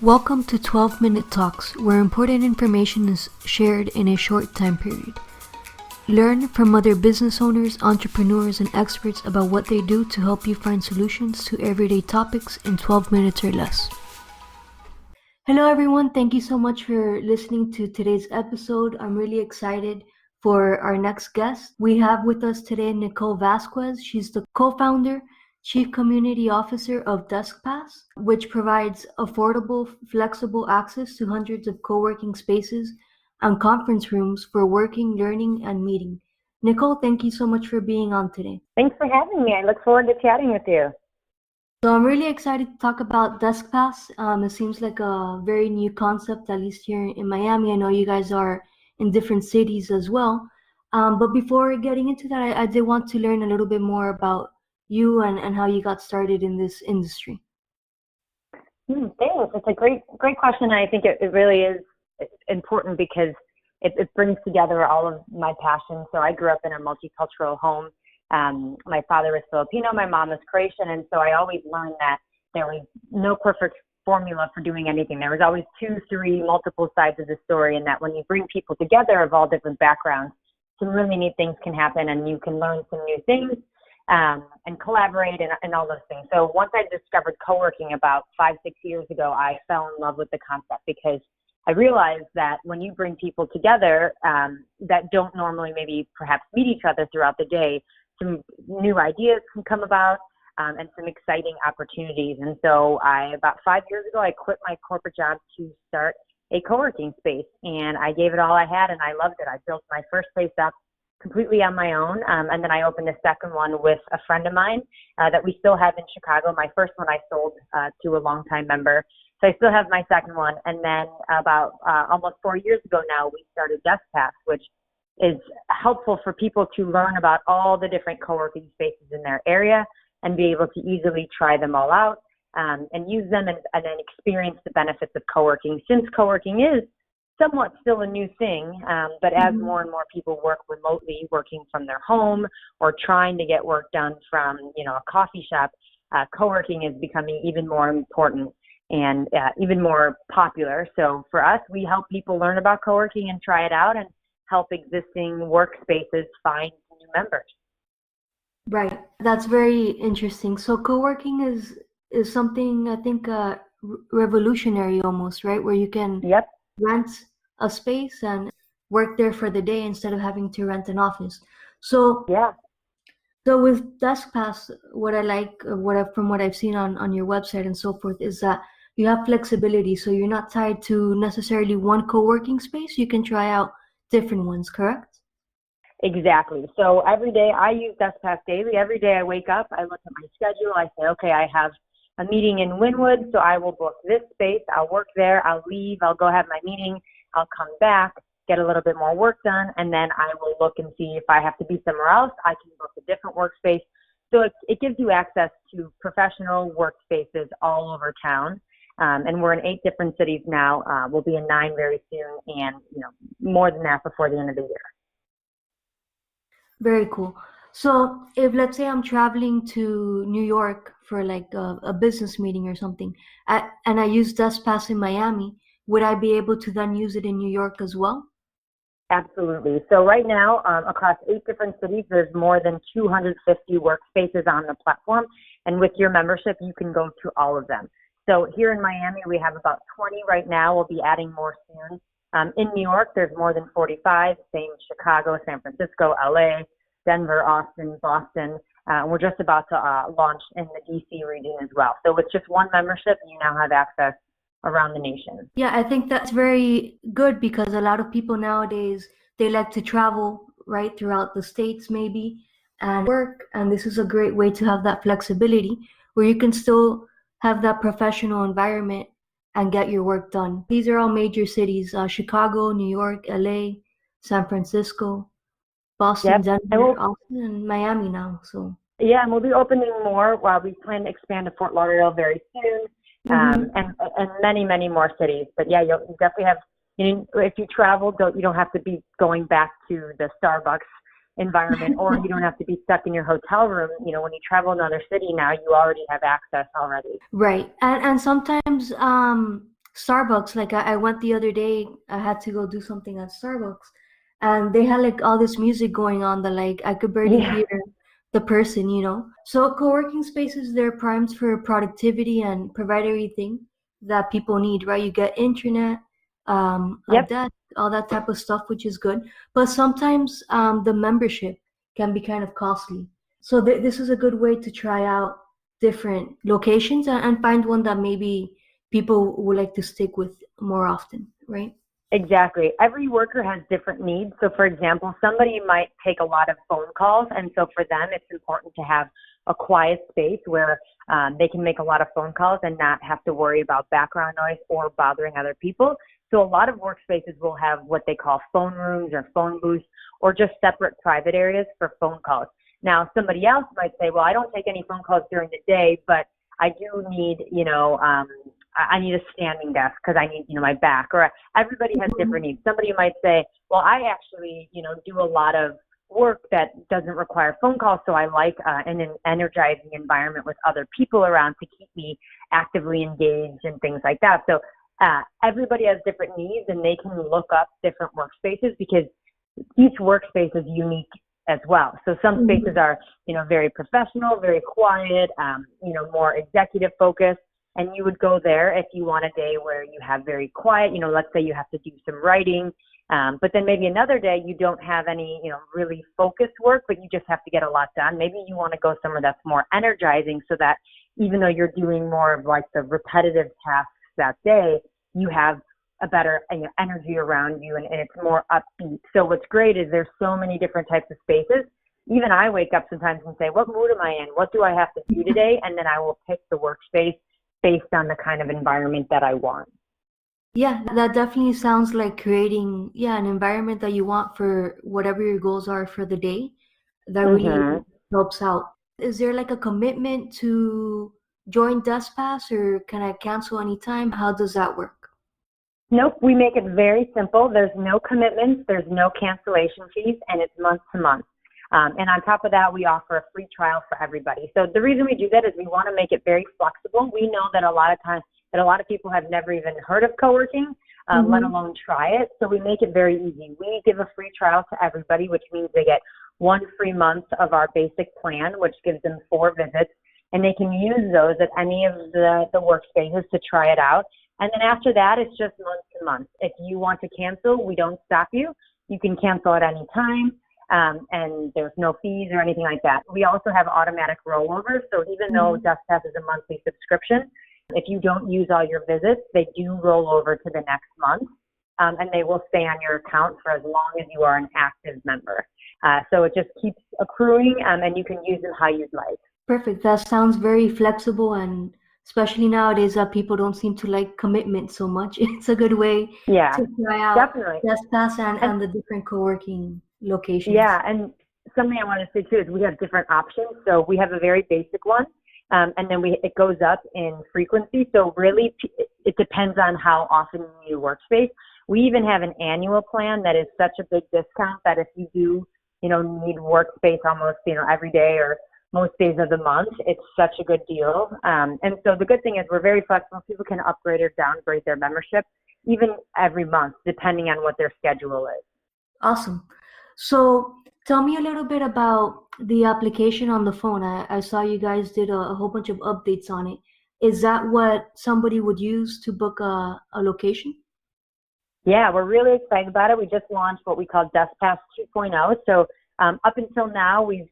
Welcome to 12-Minute Talks, where important information is shared in a short time period. Learn from other business owners, entrepreneurs, and experts about what they do to help you find solutions to everyday topics in 12 minutes or less. Hello, everyone. Thank you so much for listening to today's episode. I'm really excited for our next guest. We have with us today Nicole Vasquez. She's the co-founder, Chief Community Officer of Deskpass, which provides affordable, flexible access to hundreds of co-working spaces and conference rooms for working, learning, and meeting. Nicole, thank you so much for being on today. Thanks for having me. I look forward to chatting with you. So I'm really excited to talk about Deskpass. It seems like a very new concept, at least here in Miami. I know you guys are in different cities as well. But before getting into that, I did want to learn a little bit more about you and how you got started in this industry. Thanks. It's a great question. I think it really is important because it brings together all of my passions. So I grew up in a multicultural home. My father was Filipino, my mom was Croatian, and so I always learned that there was no perfect formula for doing anything. There was always two, three, multiple sides of the story, and that when you bring people together of all different backgrounds, some really neat things can happen, and you can learn some new things and collaborate and all those things. So once I discovered co-working about 5-6 years ago, I fell in love with the concept because I realized that when you bring people together that don't normally maybe perhaps meet each other throughout the day, some new ideas can come about and some exciting opportunities. And so about 5 years ago, I quit my corporate job to start a co-working space, and I gave it all I had, and I loved it. I built my first place up completely on my own, and then I opened a second one with a friend of mine that we still have in Chicago. My first one I sold to a longtime member, so I still have my second one. And then about almost 4 years ago now, we started Deskpass, which is helpful for people to learn about all the different co-working spaces in their area and be able to easily try them all out and use them and then experience the benefits of co-working. Since co-working is somewhat still a new thing, but as more and more people work remotely, working from their home or trying to get work done from a coffee shop, co-working is becoming even more important and even more popular. So for us, we help people learn about co-working and try it out and help existing workspaces find new members. Right. That's very interesting. So co-working is something I think revolutionary almost, right? Where you can rent a space and work there for the day instead of having to rent an office. So So with Deskpass, what I like, from what I've seen on your website and so forth, is that you have flexibility. So you're not tied to necessarily one co-working space. You can try out different ones, correct? Exactly. So every day I use Deskpass daily. Every day I wake up, I look at my schedule. I say, okay, I have a meeting in Wynwood, so I will book this space. I'll work there. I'll leave. I'll go have my meeting. I'll come back, get a little bit more work done, and then I will look and see if I have to be somewhere else. I can book a different workspace. So it gives you access to professional workspaces all over town. And we're in 8 different cities now. We'll be in 9 very soon, and more than that before the end of the year. Very cool. So if, let's say, I'm traveling to New York for like a business meeting or something, and I use Deskpass in Miami, would I be able to then use it in New York as well? Absolutely. So right now, across 8 different cities, there's more than 250 workspaces on the platform. And with your membership, you can go to all of them. So here in Miami, we have about 20 right now. We'll be adding more soon. In New York, there's more than 45, same Chicago, San Francisco, LA, Denver, Austin, Boston. We're just about to launch in the DC region as well. So with just one membership, you now have access around the nation. Yeah, I think that's very good because a lot of people nowadays, they like to travel right throughout the states maybe and work. And this is a great way to have that flexibility where you can still have that professional environment and get your work done. These are all major cities, Chicago, New York, LA, San Francisco, Boston, Denver, Austin, and Miami now. So yeah, and we'll be opening more. We plan to expand to Fort Lauderdale very soon, and many, many more cities. But yeah, you definitely have. If you travel, you don't have to be going back to the Starbucks environment, or you don't have to be stuck in your hotel room. When you travel to another city now, you already have access already. Right, and sometimes Starbucks. Like I went the other day, I had to go do something at Starbucks, and they had like all this music going on that like I could barely Yeah, hear the person, you know. So co-working spaces, they're primed for productivity and provide everything that people need, right? You get internet, a yep. desk, all that type of stuff, which is good. But sometimes the membership can be kind of costly. So this is a good way to try out different locations and find one that maybe people would like to stick with more often, right? Exactly. Every worker has different needs. So, for example, somebody might take a lot of phone calls, and so for them, it's important to have a quiet space where they can make a lot of phone calls and not have to worry about background noise or bothering other people. So, a lot of workspaces will have what they call phone rooms or phone booths or just separate private areas for phone calls. Now, somebody else might say, well, I don't take any phone calls during the day, but I do need, I need a standing desk because I need, my back. Or everybody has Mhm. different needs. Somebody might say, well, I actually, do a lot of work that doesn't require phone calls, so I like an energizing environment with other people around to keep me actively engaged and things like that. So everybody has different needs, and they can look up different workspaces because each workspace is unique as well. So some spaces Mhm. are, very professional, very quiet, more executive focused. And you would go there if you want a day where you have very quiet, let's say you have to do some writing, but then maybe another day you don't have any, really focused work, but you just have to get a lot done. Maybe you want to go somewhere that's more energizing so that even though you're doing more of like the repetitive tasks that day, you have a better energy around you and it's more upbeat. So what's great is there's so many different types of spaces. Even I wake up sometimes and say, what mood am I in? What do I have to do today? And then I will pick the workspace based on the kind of environment that I want. Yeah, that definitely sounds like creating, yeah, an environment that you want for whatever your goals are for the day. That really hmm helps out. Is there like a commitment to join Deskpass or can I cancel anytime? How does that work? Nope, we make it very simple. There's no commitments, there's no cancellation fees, and it's month to month. And on top of that, we offer a free trial for everybody. So the reason we do that is we want to make it very flexible. We know that a lot of times that a lot of people have never even heard of co-working, let Mm-hmm. alone try it. So we make it very easy. We give a free trial to everybody, which means they get 1 free month of our basic plan, which gives them 4 visits, and they can use those at any of the workspaces to try it out. And then after that, it's just month to month. If you want to cancel, we don't stop you. You can cancel at any time, and there's no fees or anything like that. We also have automatic rollovers. So even though Mm-hmm. Deskpass is a monthly subscription, if you don't use all your visits, they do roll over to the next month, and they will stay on your account for as long as you are an active member. So it just keeps accruing, and you can use them how you'd like. Perfect. That sounds very flexible and especially nowadays that people don't seem to like commitment so much. It's a good way Yeah, to try out definitely. Deskpass And and the different co-working yeah, locations. and something I want to say too is we have different options. So we have a very basic one, and then it goes up in frequency. So really, it depends on how often you need a workspace. We even have an annual plan that is such a big discount that if you do, need workspace almost, every day or most days of the month, it's such a good deal. And so the good thing is we're very flexible. People can upgrade or downgrade their membership even every month, depending on what their schedule is. Awesome. So tell me a little bit about the application on the phone. I saw you guys did a whole bunch of updates on it. Is that what somebody would use to book a location? Yeah, we're really excited about it. We just launched what we call Deskpass 2.0. So up until now, we've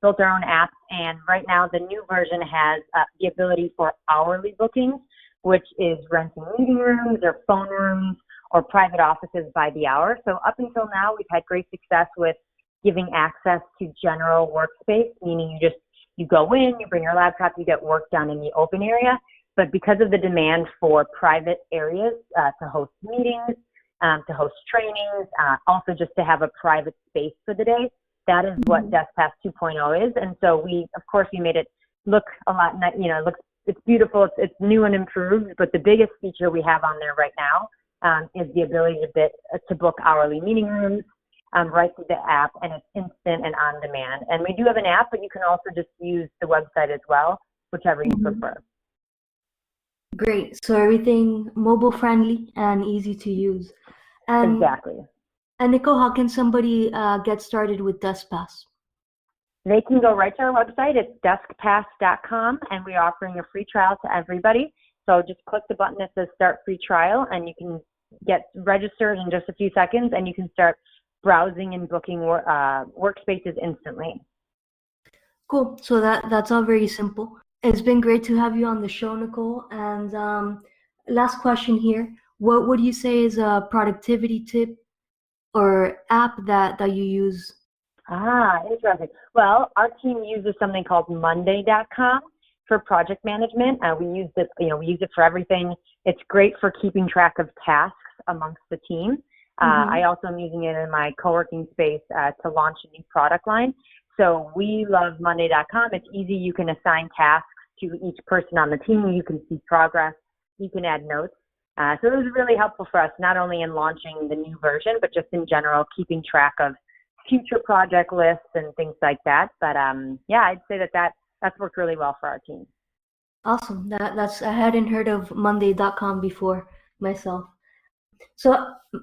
built our own app, and right now the new version has the ability for hourly bookings, which is renting meeting rooms or phone rooms or private offices by the hour. So up until now, we've had great success with giving access to general workspace, meaning you go in, you bring your laptop, you get work done in the open area. But because of the demand for private areas to host meetings, to host trainings, also just to have a private space for the day, that is what Mhm. Deskpass 2.0 is. And so of course, we made it look a lot, it's beautiful, it's new and improved. But the biggest feature we have on there right now is the ability to book hourly meeting rooms right through the app, and it's instant and on demand. And we do have an app, but you can also just use the website as well, whichever you Mhm. prefer. Great. So everything mobile friendly and easy to use. And Exactly. Nicole, how can somebody get started with Deskpass? They can go right to our website. It's deskpass.com, and we're offering a free trial to everybody. So just click the button that says Start Free Trial, and you can get registered in just a few seconds, and you can start browsing and booking workspaces instantly. Cool. So that's all very simple. It's been great to have you on the show, Nicole. And last question here. What would you say is a productivity tip or app that you use? Interesting. Well, our team uses something called Monday.com for project management. We use it, we use it for everything. It's great for keeping track of tasks amongst the team. I also am using it in my co-working space to launch a new product line. So we love Monday.com. It's easy. You can assign tasks to each person on the team. You can see progress. You can add notes. So it was really helpful for us, not only in launching the new version, but just in general, keeping track of future project lists and things like that. But yeah, I'd say that's worked really well for our team. Awesome. That's I hadn't heard of Monday.com before myself. So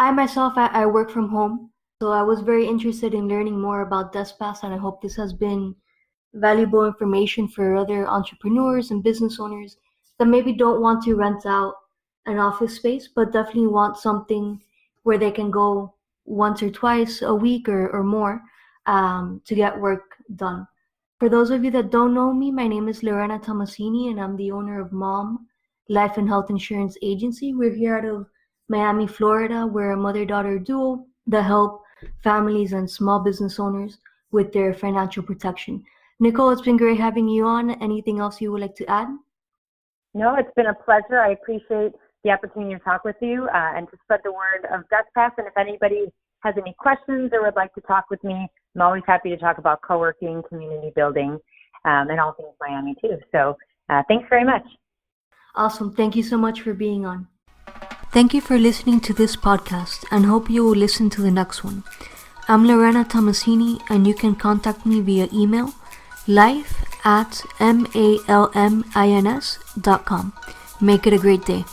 I myself I work from home. So I was very interested in learning more about Deskpass, and I hope this has been valuable information for other entrepreneurs and business owners that maybe don't want to rent out an office space, but definitely want something where they can go once or twice a week or more to get work done. For those of you that don't know me, my name is Lorena Tomasini, and I'm the owner of Mom Life and Health Insurance Agency. We're here out of Miami, Florida. We're a mother-daughter duo that help families and small business owners with their financial protection. Nicole, it's been great having you on. Anything else you would like to add? No, it's been a pleasure. I appreciate the opportunity to talk with you and to spread the word of Deskpass. And if anybody has any questions or would like to talk with me, I'm always happy to talk about co-working, community building, and all things Miami too. So thanks very much. Awesome. Thank you so much for being on. Thank you for listening to this podcast and hope you will listen to the next one. I'm Lorena Tomasini, and you can contact me via email life@malmins.com. Make it a great day.